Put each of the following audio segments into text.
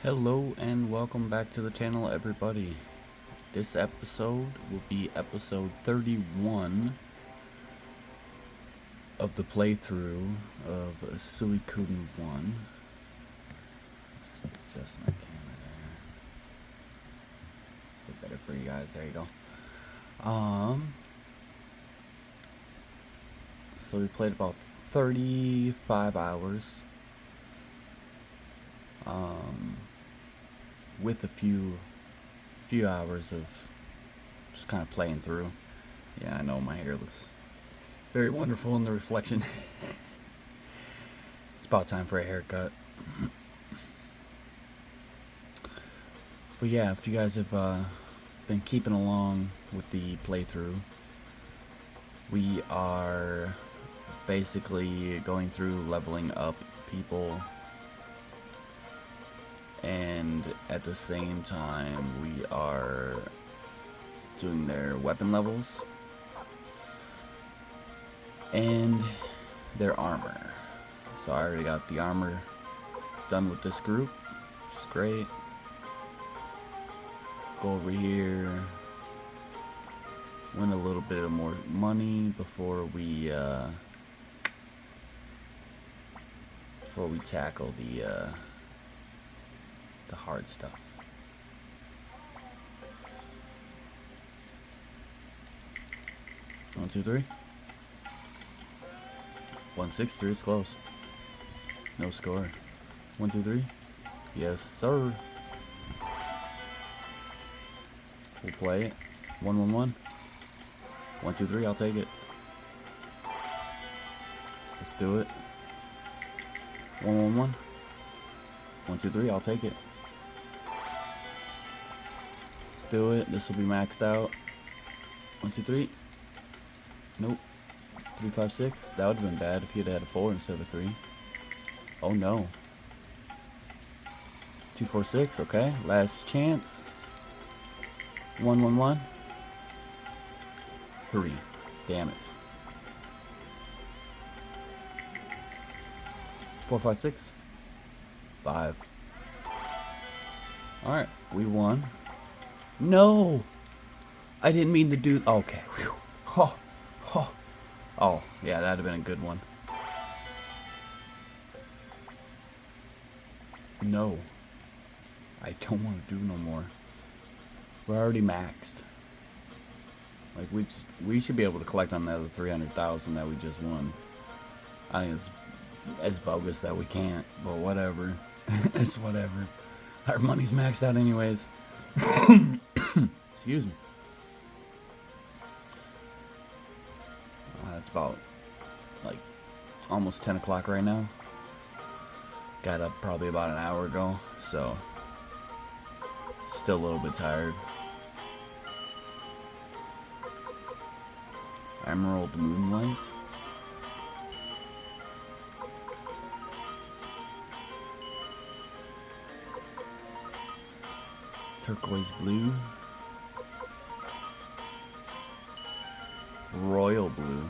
Hello and welcome back to the channel, everybody. This episode will be episode 31 of the playthrough of Suikoden 1. Just adjust my camera there. A bit better for you guys. There you go. So we played about 35 hours. With a few hours of just kind of playing through. Yeah, I know my hair looks very wonderful in the reflection. It's about time for a haircut. But yeah, if you guys have been keeping along with the playthrough, we are basically going through leveling up people, and at the same time we are doing their weapon levels and their armor. So I already got the armor done with this group, which is great. Go over here, win a little bit of more money before we tackle the hard stuff. One, two, three. 163 is close. No score. 1, 2, 3. Yes, sir. We'll play it. 1, 1, 1. 1, 2, 3. I'll take it. Let's do it. 1, 1, 1. 1, 2, 3. I'll take it. Let's do it. This will be maxed out. 1, 2, 3. Nope. 3, 5, 6. That would have been bad if you'd had a 4 instead of a 3. Oh no. 2, 4, 6. Okay. Last chance. 1, 1, 1. 3. Damn it. 4, 5, 6. 5. Alright. We won. No! I didn't mean to do... Okay. Whew. Oh. Oh. Oh. Yeah, that'd have been a good one. No. I don't want to do no more. We're already maxed. Like, we should be able to collect on the other 300,000 that we just won. I think it's bogus that we can't, but whatever. It's whatever. Our money's maxed out anyways. Excuse me. It's about like almost 10 o'clock right now. Got up probably about an hour ago, so still a little bit tired. Emerald Moonlight. Turquoise Blue. Royal Blue.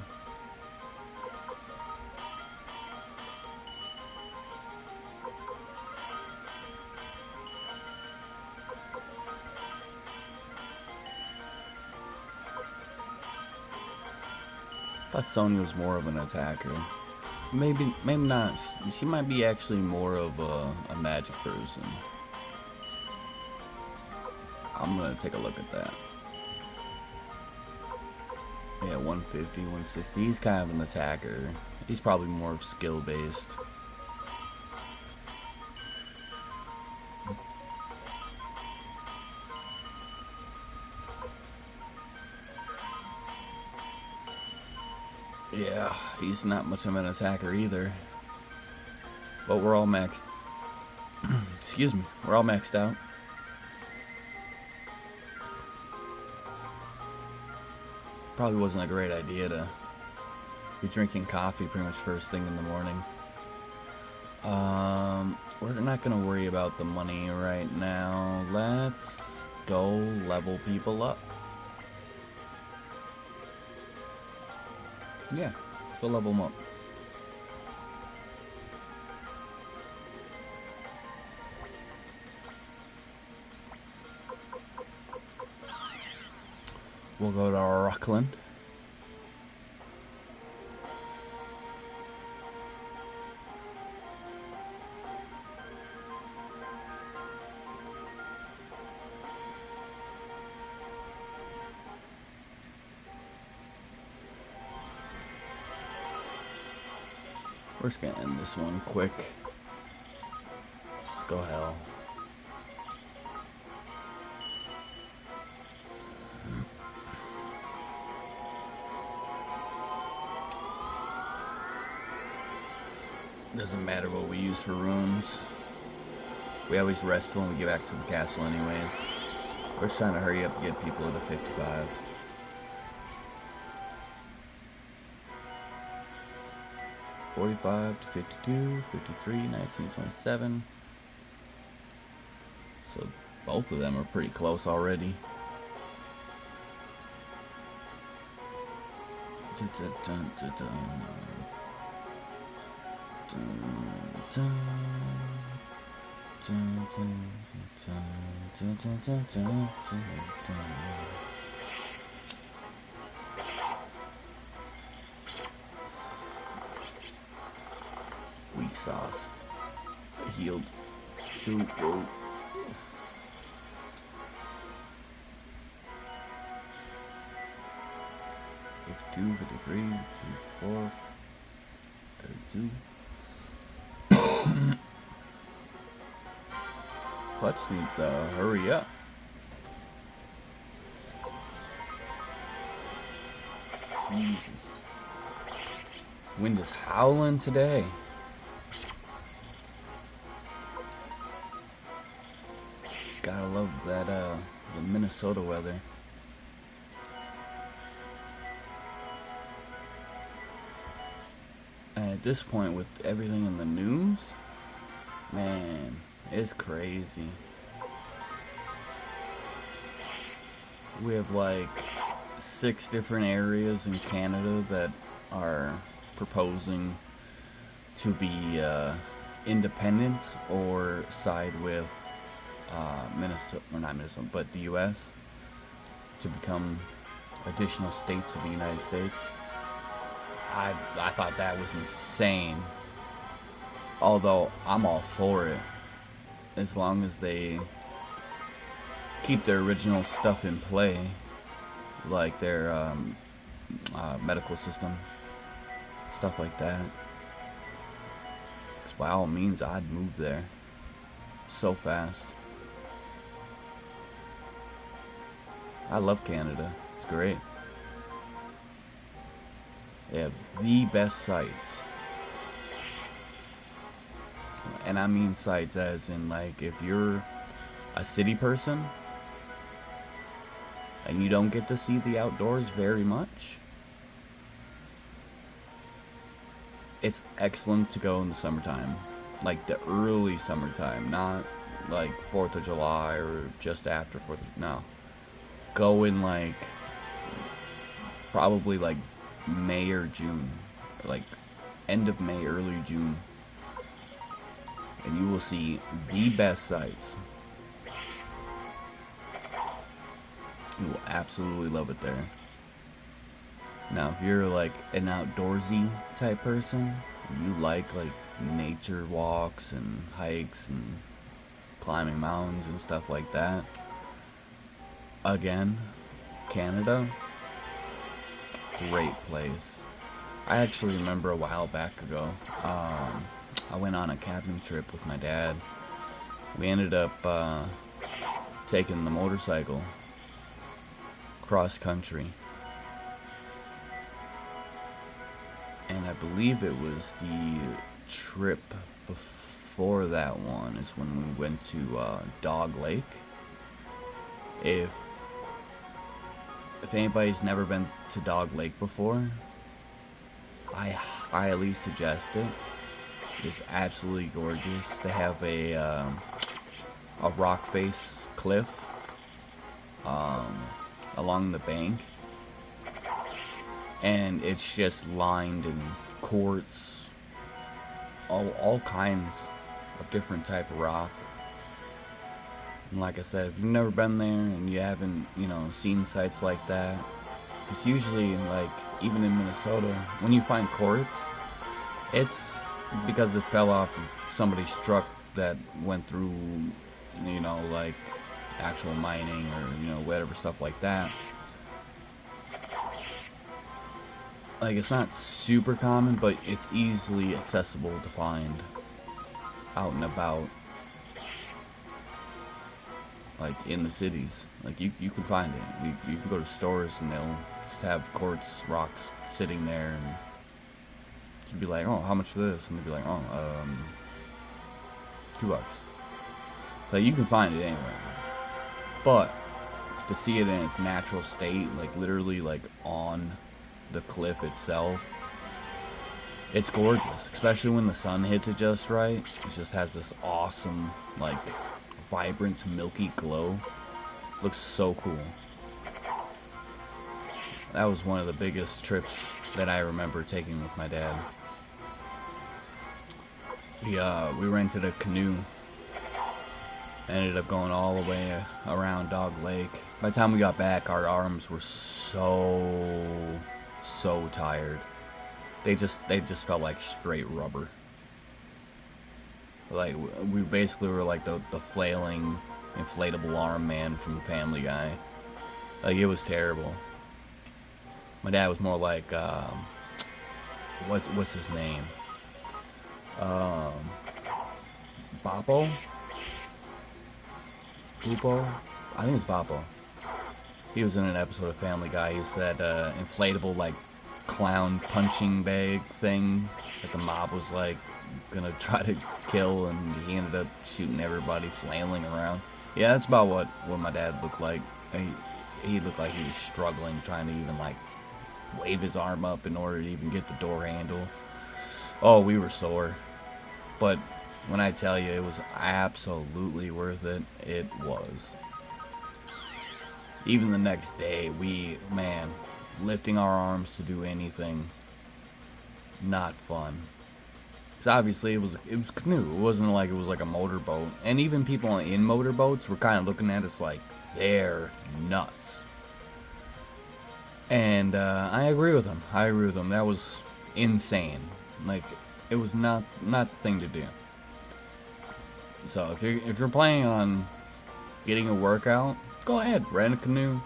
I thought Sonya was more of an attacker. Maybe not. She might be actually more of a magic person. I'm gonna take a look at that. Yeah, 150, 160. He's kind of an attacker. He's probably more of skill based. Yeah, he's not much of an attacker either. But we're all maxed. Excuse me. We're all maxed out. Probably wasn't a great idea to be drinking coffee pretty much first thing in the morning. We're not gonna worry about the money right now. Let's go level people up. Yeah, let's go level them up. We'll go to Rockland. We're just gonna end this one quick. Just go hell. Doesn't matter what we use for runes. We always rest when we get back to the castle anyways. We're just trying to hurry up and get people to 55. $45 to 52, 53, 19, 27. So both of them are pretty close already. Weak sauce. Healed. Ooh, ooh. $52, $53, $54, $32. Clutch needs to hurry up. Jesus. Wind is howling today. Gotta love that the Minnesota weather. And at this point, with everything in the news, man, it's crazy. We have like 6 different areas in Canada that are proposing to be independent or side with Minnesota, or not Minnesota, but the U.S. to become additional states of the United States. I thought that was insane. Although I'm all for it, as long as they keep their original stuff in play, like their medical system, stuff like that. 'Cause by all means, I'd move there so fast. I love Canada. It's great. They have the best sites. And I mean sites as in, like, if you're a city person and you don't get to see the outdoors very much, it's excellent to go in the summertime. Like the early summertime, not like 4th of July or just after 4th of, no. Go in like probably like May or June, or like end of May, early June, and you will see the best sights. You will absolutely love it there. Now, if you're like an outdoorsy type person, you like nature walks and hikes and climbing mountains and stuff like that, again, Canada, great place. I actually remember a while back ago, I went on a camping trip with my dad. We ended up taking the motorcycle cross country, and I believe it was the trip before that one is when we went to Dog Lake. If anybody's never been to Dog Lake before, I highly suggest it. It's absolutely gorgeous. They have a rock face cliff along the bank, and it's just lined in quartz, all kinds of different type of rock. And like I said, if you've never been there and you haven't, seen sites like that, it's usually like, even in Minnesota, when you find quartz, it's because it fell off of somebody's truck that went through, like actual mining or, whatever stuff like that. Like, it's not super common, but it's easily accessible to find out and about. Like, in the cities. Like, you can find it. You can go to stores and they'll just have quartz rocks sitting there, and you'd be like, oh, how much for this? And they'd be like, oh, $2. Like, you can find it anywhere. But to see it in its natural state, like literally like on the cliff itself, it's gorgeous. Especially when the sun hits it just right. It just has this awesome, like, vibrant milky glow. Looks so cool. That was one of the biggest trips that I remember taking with my dad. We rented a canoe. Ended up going all the way around Dog Lake. By the time we got back, our arms were so tired. They just felt like straight rubber. Like, we basically were like the flailing inflatable arm man from Family Guy. Like, it was terrible. My dad was more like, what's his name? Boppo? Bupo? I think it's Boppo. He was in an episode of Family Guy. He's that inflatable, like, clown punching bag thing that the mob was, like, gonna try to kill, and he ended up shooting everybody, flailing around. Yeah, that's about what my dad looked like. He looked like he was struggling, trying to even, like, wave his arm up in order to even get the door handle. Oh, we were sore. But when I tell you it was absolutely worth it, it was. Even the next day, lifting our arms to do anything, not fun. Because obviously it was canoe. It wasn't like it was like a motorboat. And even people in motorboats were kind of looking at us like, they're nuts. And I agree with them. That was insane. Like, it was not the thing to do. So if you're planning on getting a workout, go ahead, rent a canoe.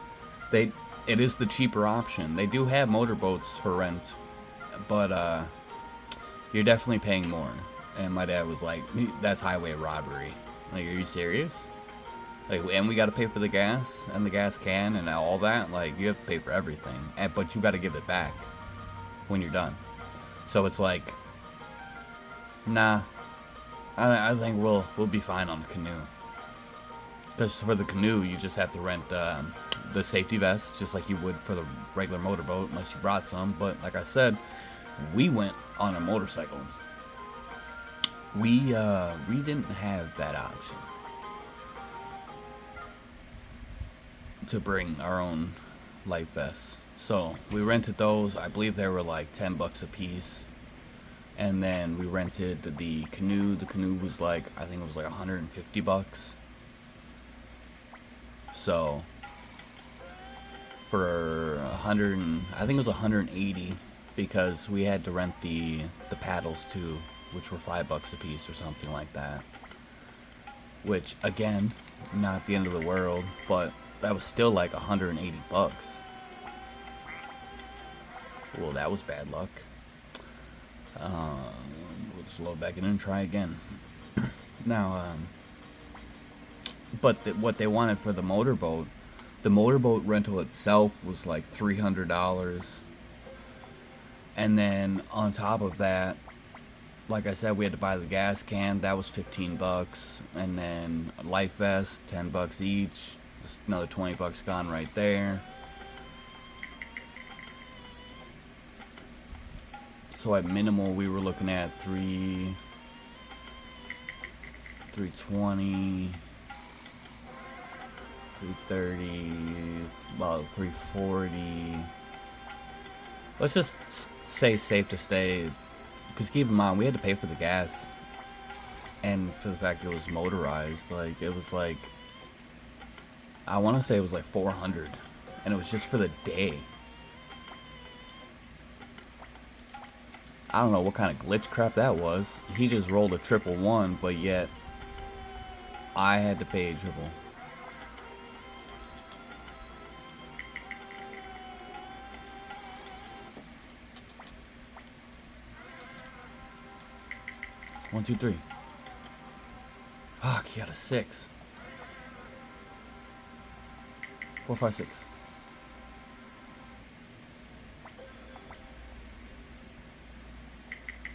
It is the cheaper option. They do have motorboats for rent, but you're definitely paying more. And my dad was like, "That's highway robbery." Like, are you serious? Like, and we got to pay for the gas and the gas can and all that. Like, you have to pay for everything, but you got to give it back when you're done. So it's like, nah. I think we'll be fine on the canoe. Because for the canoe, you just have to rent the safety vest, just like you would for the regular motorboat, unless you brought some. But like I said, we went on a motorcycle. We didn't have that option to bring our own life vests. So we rented those. I believe they were like $10 a piece. And then we rented the canoe. The canoe was like, I think it was like $150. So for I think it was 180, because we had to rent the paddles too, which were $5 a piece or something like that. Which, again, not the end of the world, but that was still like $180. Well, that was bad luck. Let's load back in and try again. Now, but what they wanted for the motorboat rental itself was like $300. And then on top of that, like I said, we had to buy the gas can. That was $15. And then a life vest, $10 each. Just another $20 gone right there. So at minimal, we were looking at $320, $330, about $340. Let's just say safe to stay, because keep in mind, we had to pay for the gas, and for the fact it was motorized. Like, it was like I want to say it was like 400, and it was just for the day. I don't know what kind of glitch crap that was. He just rolled a triple one, but yet I had to pay a triple. One, two, three. Fuck, he got a 6. 4, 5, 6.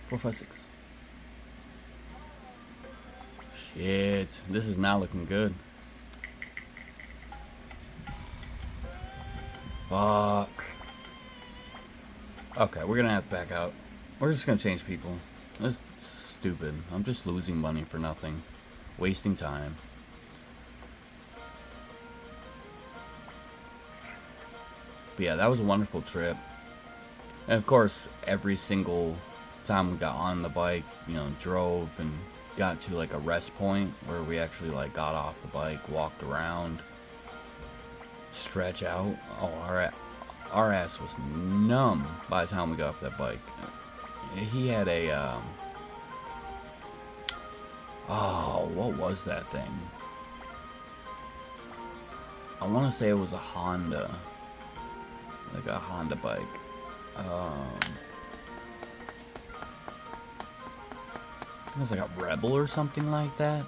Four, 5, 6. Shit, this is not looking good. Fuck. Okay, we're gonna have to back out. We're just gonna change people. That's stupid. I'm just losing money for nothing. Wasting time. But yeah, that was a wonderful trip. And of course, every single time we got on the bike, you know, drove and got to like a rest point where we actually like got off the bike, walked around, stretch out. Oh, our ass was numb by the time we got off that bike. He had a oh, what was that thing? I want to say it was a Honda, like a Honda bike. It was like a Rebel or something like that.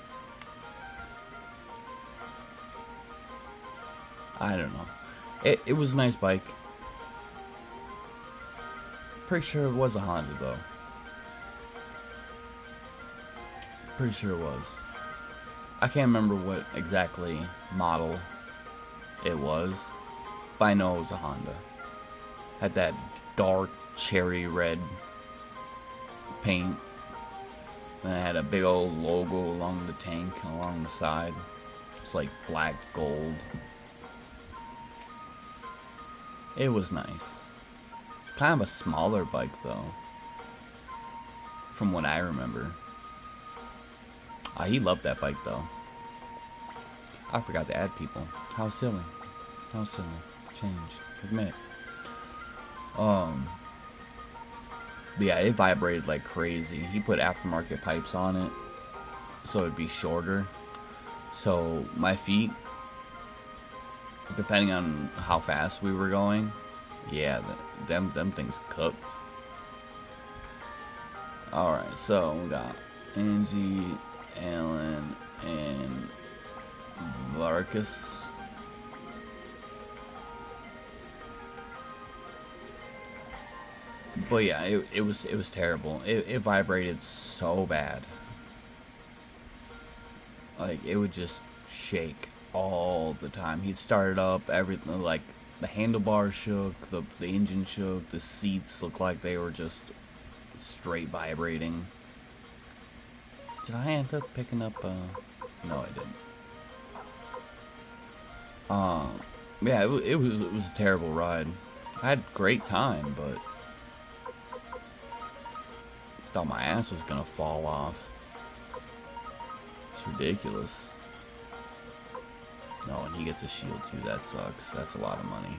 I don't know. It was a nice bike. Pretty sure it was a Honda though. Pretty sure it was. I can't remember what exactly model it was, but I know it was a Honda. Had that dark cherry red paint. And it had a big old logo along the tank, along the side. It's like black gold. It was nice. Kind of a smaller bike though, from what I remember. He loved that bike though. I forgot to add people. How silly. How silly. Change. Admit. But yeah, it vibrated like crazy. He put aftermarket pipes on it, so it'd be shorter. So my feet, depending on how fast we were going, yeah, them things cooked. Alright, so we got Angie, Alan, and Vargas. But yeah, it was terrible. It vibrated so bad. Like it would just shake all the time. He'd start it up, everything, like the handlebars shook, the engine shook, the seats looked like they were just straight vibrating. Did I end up picking up no I didn't. Yeah, it was a terrible ride. I had a great time, but thought my ass was gonna fall off. It's ridiculous. No, and he gets a shield too. That sucks. That's a lot of money.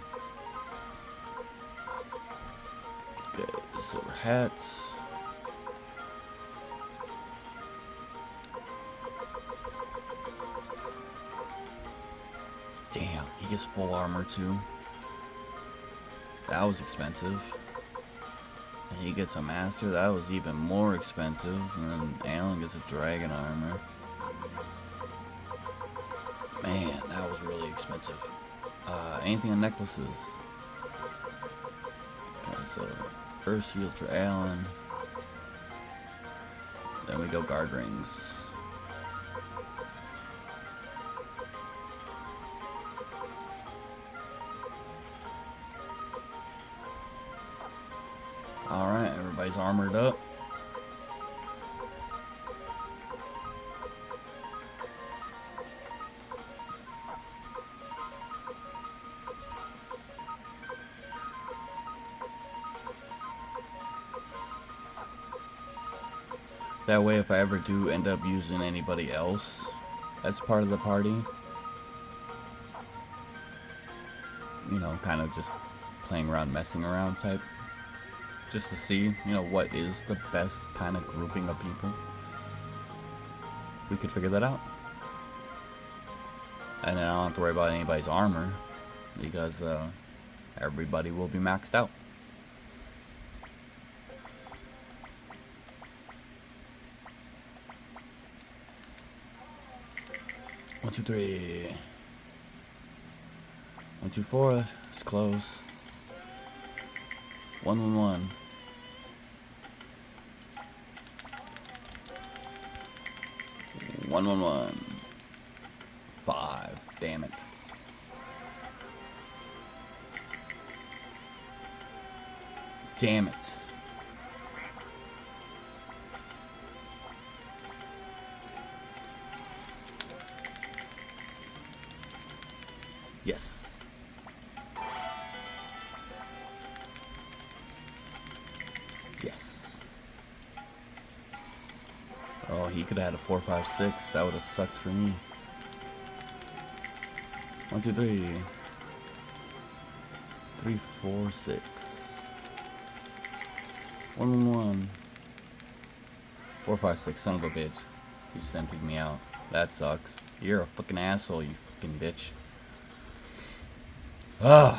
Okay, silver hats. Damn, he gets full armor too. That was expensive. And he gets a master, that was even more expensive. And then Alan gets a dragon armor. Man, that was really expensive. Anything on necklaces? Okay, so first shield for Alan. Then we go guard rings. Alright, everybody's armored up. That way, if I ever do end up using anybody else as part of the party, you know, kind of just playing around, messing around type. Just to see, you know, what is the best kind of grouping of people. We could figure that out. And then I don't have to worry about anybody's armor, because everybody will be maxed out. One, two, three. 1, 2, 4. It's close. 1, 1, 1. 1, 1, 1. 5. Damn it. Damn it. Yes. Yes. Oh, he could have had a 4, 5, 6. That would have sucked for me. 1, 2, 3. 3, 4, 6. 1, 1, 1. 4, 5, 6. Son of a bitch. You just emptied me out. That sucks. You're a fucking asshole, you fucking bitch. Ugh.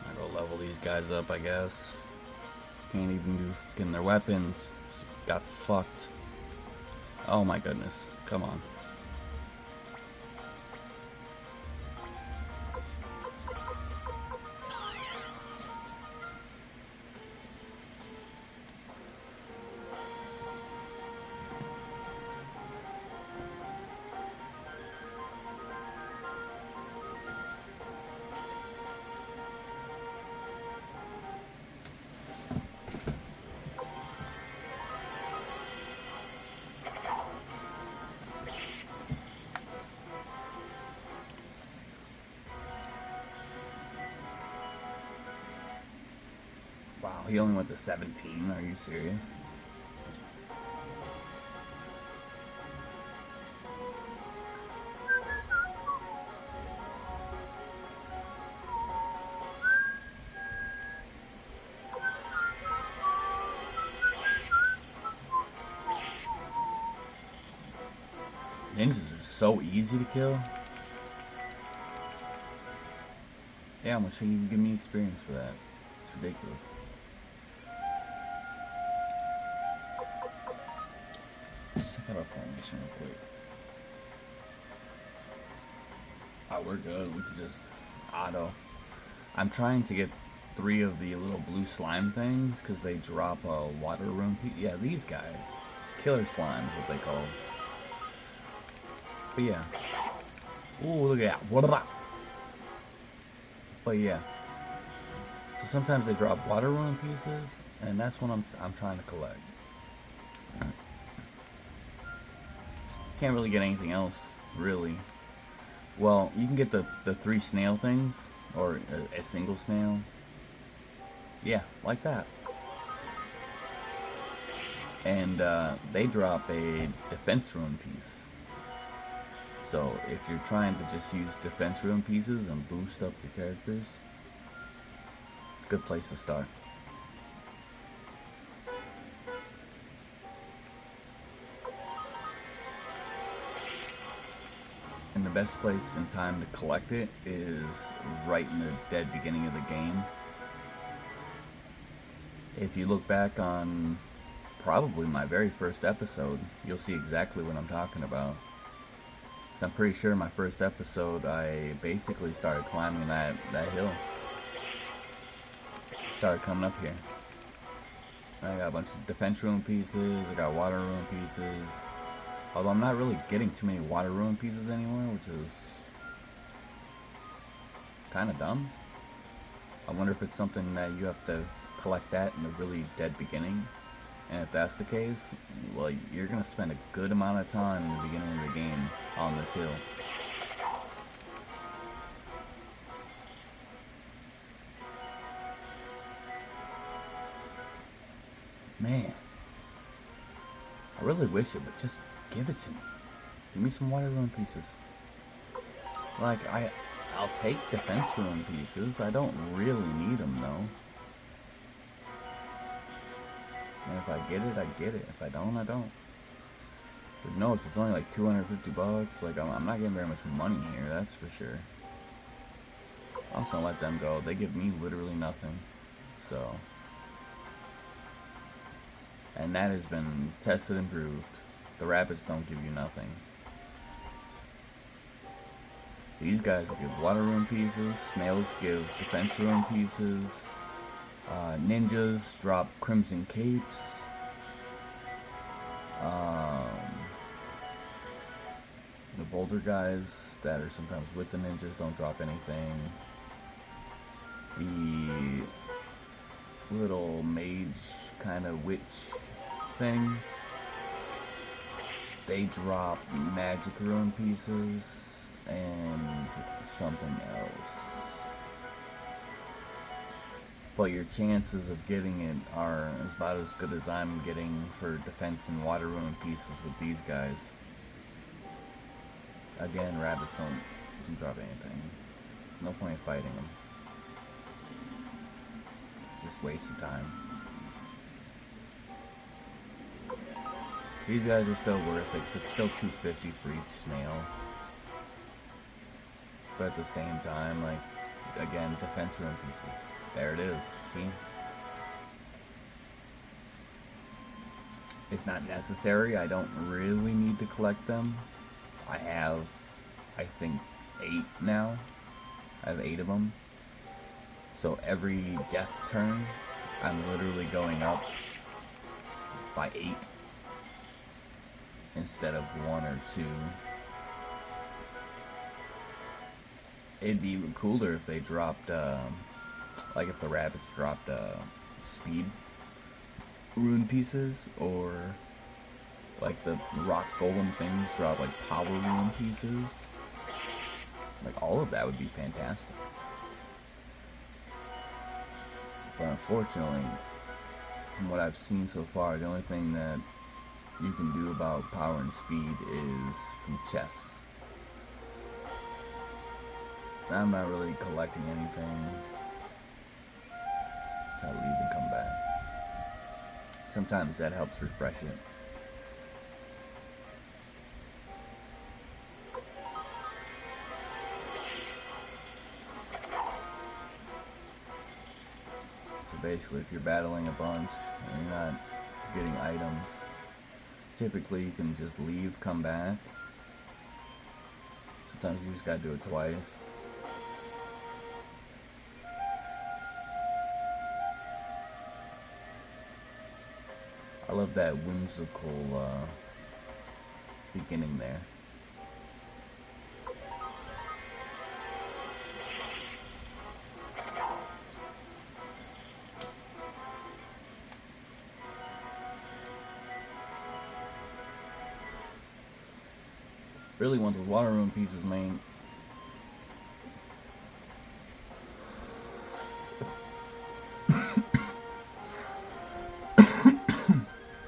I go level these guys up, I guess. Can't even do fucking their weapons. Got fucked. Oh my goodness. Come on. Wow, he only went to 17. Are you serious? Ninjas are so easy to kill. Yeah, I'm gonna show you, give me experience for that. It's ridiculous. Let's check out our formation real quick. Oh, we're good. We could just auto. I'm trying to get 3 of the little blue slime things because they drop a water rune piece. Yeah, these guys. Killer slime is what they call them. But yeah. Ooh, look at that. What about? But yeah. So sometimes they drop water rune pieces, and that's what I'm trying to collect. Can't really get anything else, really. Well, you can get the 3 snail things, or a single snail. Yeah, like that. And they drop a defense rune piece. So if you're trying to just use defense rune pieces and boost up your characters, it's a good place to start. And the best place and time to collect it is right in the dead beginning of the game. If you look back on probably my very first episode, you'll see exactly what I'm talking about. So I'm pretty sure my first episode, I basically started climbing that hill. Started coming up here. I got a bunch of defense rune pieces, I got water rune pieces. Although I'm not really getting too many water rune pieces anymore, which is kind of dumb. I wonder if it's something that you have to collect that in the really dead beginning. And if that's the case, well, you're going to spend a good amount of time in the beginning of the game on this hill. Man. I really wish it would just give it to me. Give me some water rune pieces. Like, I'll take defense rune pieces. I don't really need them, though. And if I get it, I get it. If I don't, I don't. But no, it's only like 250 bucks. Like, I'm not getting very much money here, that's for sure. I'm just gonna let them go. They give me literally nothing. So. And that has been tested and proved. The rabbits don't give you nothing. These guys give water rune pieces. Snails give defense rune pieces. Ninjas drop crimson capes. The boulder guys that are sometimes with the ninjas don't drop anything. The little mage kind of witch things, they drop magic rune pieces and something else. But your chances of getting it are about as good as I'm getting for defense and water rune pieces with these guys. Again, rabbits don't drop anything. No point in fighting them. Just waste of time. These guys are still worth it, 'cause it's still $250 for each snail. But at the same time, like, again, defense rune pieces. There it is, see? It's not necessary, I don't really need to collect them. I have, I think, 8 now. I have 8 of them. So every death turn, I'm literally going up by 8 instead of 1 or 2. It'd be even cooler if they dropped, like if the rabbits dropped speed rune pieces, or like the rock golem things drop like power rune pieces. Like, all of that would be fantastic. But unfortunately, from what I've seen so far, the only thing that you can do about power and speed is from chests. And I'm not really collecting anything. So I leave and come back. Sometimes that helps refresh it. So basically, if you're battling a bunch and you're not getting items, typically you can just leave, come back. Sometimes you just gotta do it twice. I love that whimsical beginning there. Really want those water rune pieces, man.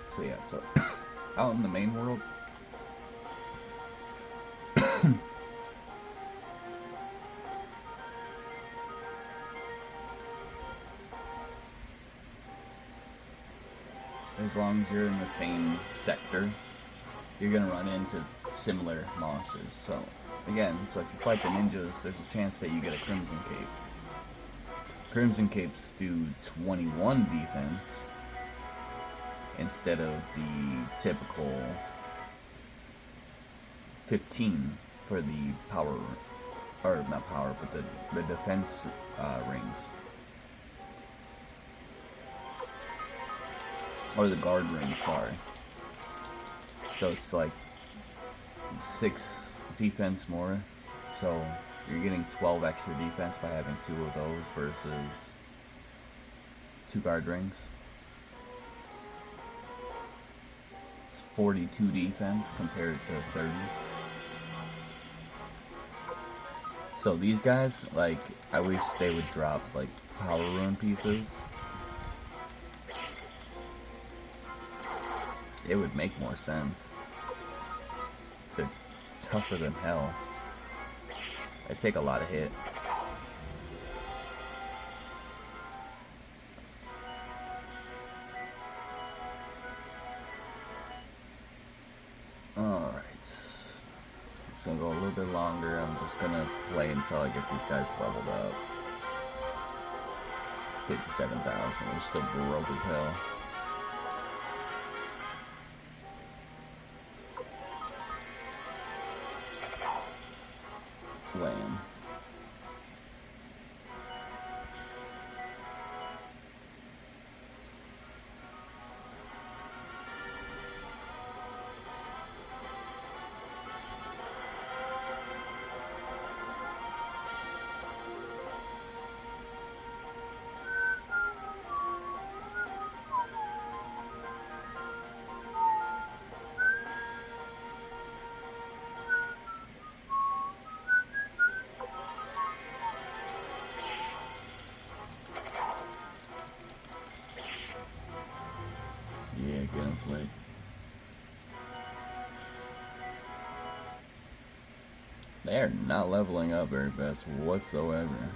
So yeah, so out in the main world, as long as you're in the same sector, you're gonna run into similar monsters. So again, so if you fight the ninjas, there's a chance that you get a crimson cape. Crimson capes do 21 defense instead of the typical 15 for the power, or not power, but the defense rings. Or the guard rings, sorry. So it's like 6 defense more. So you're getting 12 extra defense by having 2 of those versus 2 guard rings. 42 defense compared to 30. So these guys, like, I wish they would drop like power rune pieces. it would make more sense. So tougher than hell. I take a lot of hit. Alright. It's gonna go a little bit longer. I'm just gonna play until I get these guys leveled up. 57,000. We're still broke as hell. Wham. Yeah, get him flick. They are not leveling up very fast whatsoever.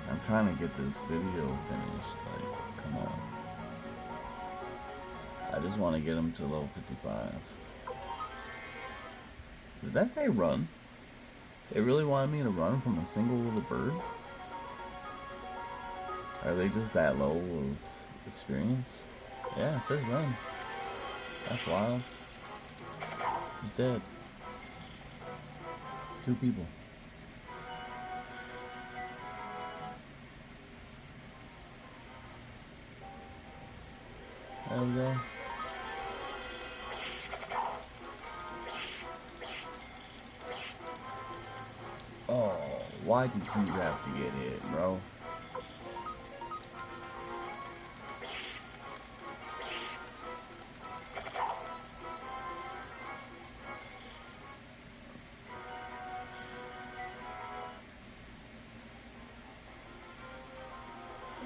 I'm trying to get this video finished. Like, come on. I just want to get them to level 55. Did that say run? They really wanted me to run from a single little bird? Are they just that low of experience? Yeah, it says run. That's wild. She's dead. 2 people. There we go. Oh, why did you have to get hit, bro?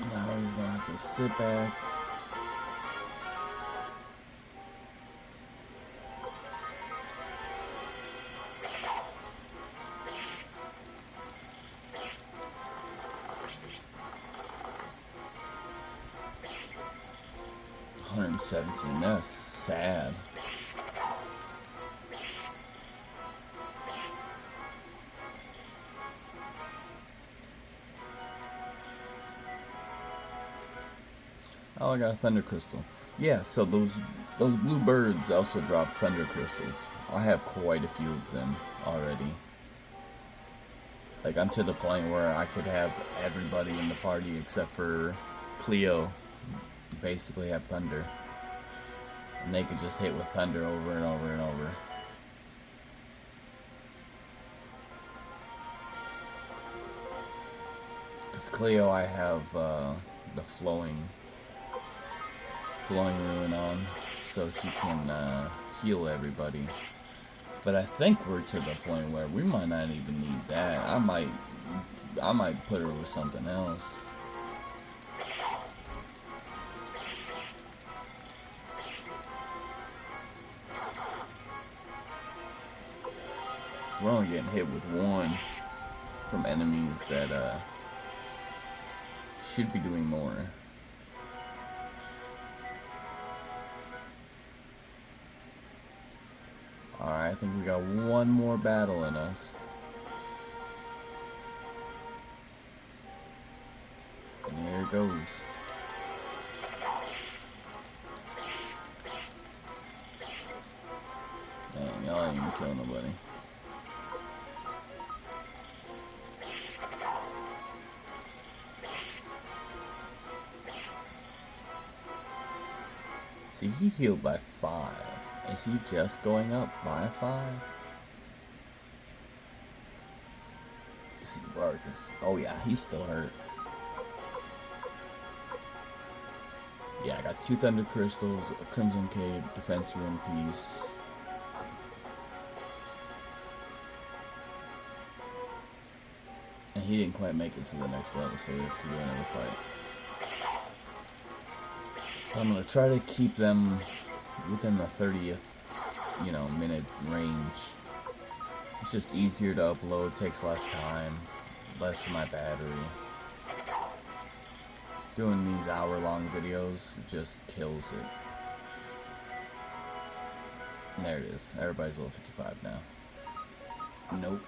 Now he's gonna have to sit back. $117. That's sad. Oh, I got a thunder crystal. Yeah, so those blue birds also drop thunder crystals. I have quite a few of them already. Like, I'm to the point where I could have everybody in the party except for Cleo basically have thunder. And they could just hit with thunder over and over and over. Because Cleo, I have the flowing ruin on, so she can heal everybody. But I think we're to the point where we might not even need that. I might put her with something else. So we're only getting hit with 1 from enemies that should be doing more. Alright, I think we got 1 more battle in us. And here it goes. Man, y'all ain't even killing nobody. See, he healed by 5. Is he just going up by 5? See, Vargas. Oh yeah, he's still hurt. Yeah, I got 2 Thunder Crystals, a Crimson Cape, Defense Rune Piece. And he didn't quite make it to the next level, so we have to do another fight. I'm gonna try to keep them within the 30th, minute range. It's just easier to upload, takes less time, less of my battery. Doing these hour-long videos just kills it. And there it is. Everybody's level 55 now. Nope.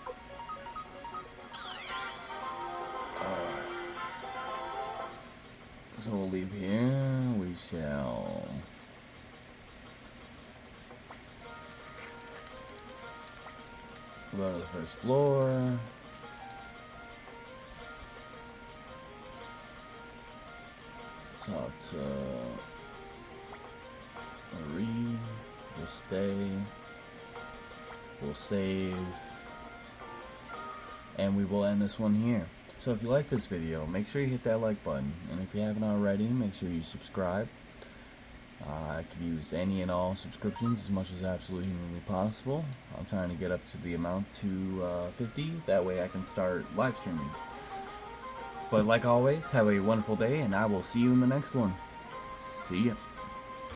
So we'll leave here. We shall go to the first floor. Talk to Marie. We'll stay. We'll save. And we will end this one here. So if you like this video, make sure you hit that like button. And if you haven't already, make sure you subscribe. I can use any and all subscriptions as much as absolutely humanly possible. I'm trying to get up to the amount to 50. That way I can start live streaming. But like always, have a wonderful day, and I will see you in the next one. See ya.